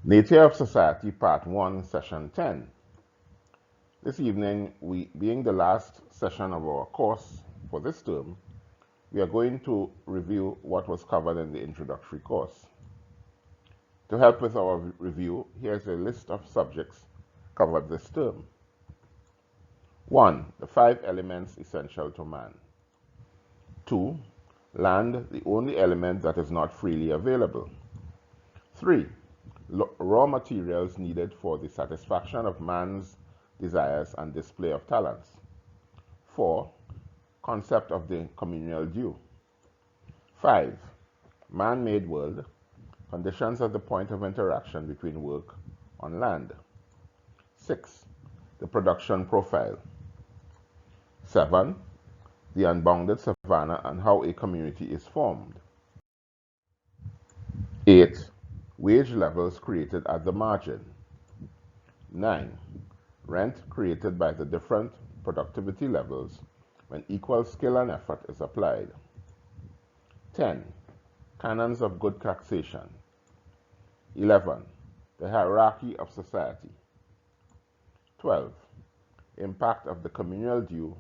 Nature of Society, Part 1, Session 10. This evening, being the last session of our course for this term, we are going to review what was covered in the introductory course. To help with our review, here's a list of subjects covered this term. 1. The 5 elements essential to man. 2. Land, the only element that is not freely available. 3. Raw materials needed for the satisfaction of man's desires and display of talents. 4. Concept of the communal due. 5. Man-made world, conditions at the point of interaction between work on land. 6. The production profile. 7. The unbounded savannah and how a community is formed. 8. Wage levels created at the margin. 9. Rent created by the different productivity levels when equal skill and effort is applied. 10. Canons of good taxation. 11. The hierarchy of society. 12. Impact of the communal due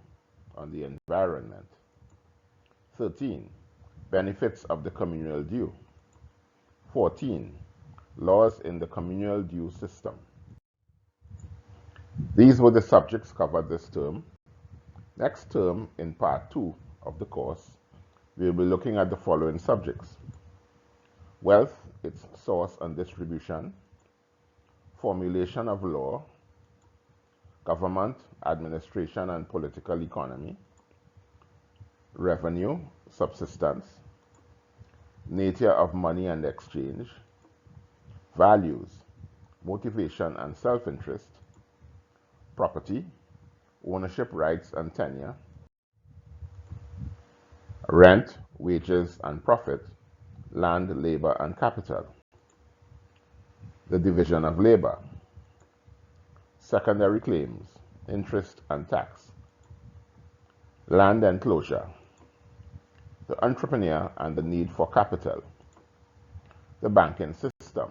on the environment. 13. Benefits of the communal due. 14. Laws in the communal due system. These were the subjects covered this term. Next term, in Part 2 of the course, we will be looking at the following subjects: wealth, its source and distribution, formulation of law, government, administration and political economy, revenue, subsistence, nature of money and exchange, values, motivation and self-interest, property, ownership rights and tenure, rent, wages and profit, land, labor and capital, the division of labor, secondary claims, interest and tax, land enclosure, the entrepreneur and the need for capital, the banking system,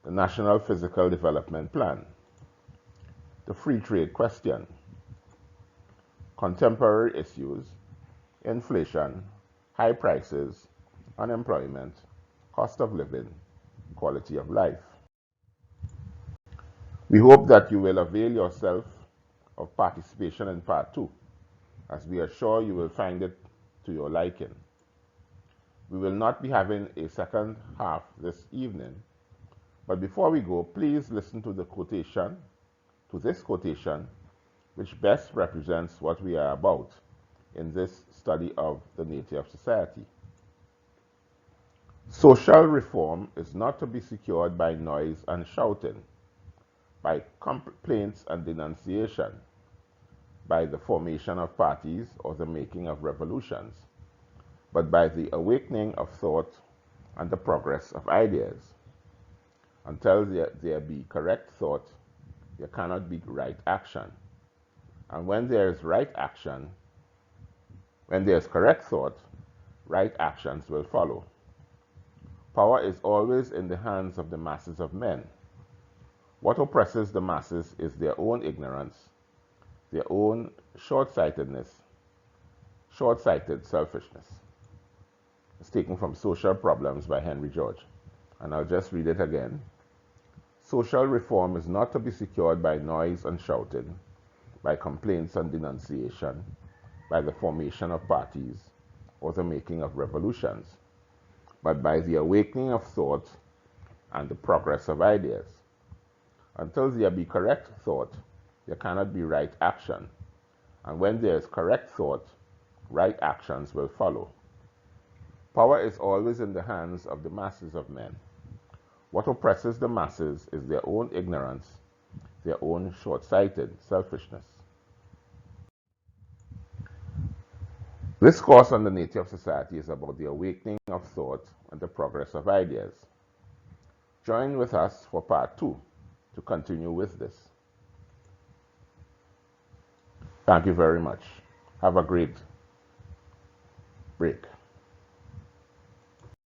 the National Physical Development Plan, the free trade question, contemporary issues, inflation, high prices, unemployment, cost of living, quality of life. We hope that you will avail yourself of participation in Part 2, as we are sure you will find it to your liking. We will not be having a second half this evening, but before we go, please listen to this quotation, which best represents what we are about in this study of the nature of society. Social reform is not to be secured by noise and shouting, by complaints and denunciation, by the formation of parties or the making of revolutions, but by the awakening of thought and the progress of ideas. Until there be correct thought, there cannot be right action. And when there is correct thought, right actions will follow. Power is always in the hands of the masses of men. What oppresses the masses is their own ignorance, their own short-sighted selfishness. It's taken from Social Problems by Henry George, and I'll just read it again. Social reform is not to be secured by noise and shouting, by complaints and denunciation, by the formation of parties or the making of revolutions, but by the awakening of thought and the progress of ideas. Until there be correct thought, there cannot be right action, and when there is correct thought, right actions will follow. Power is always in the hands of the masses of men. What oppresses the masses is their own ignorance, their own short-sighted selfishness. This course on the nature of society is about the awakening of thought and the progress of ideas. Join with us for Part 2 to continue with this. Thank you very much. Have a great break.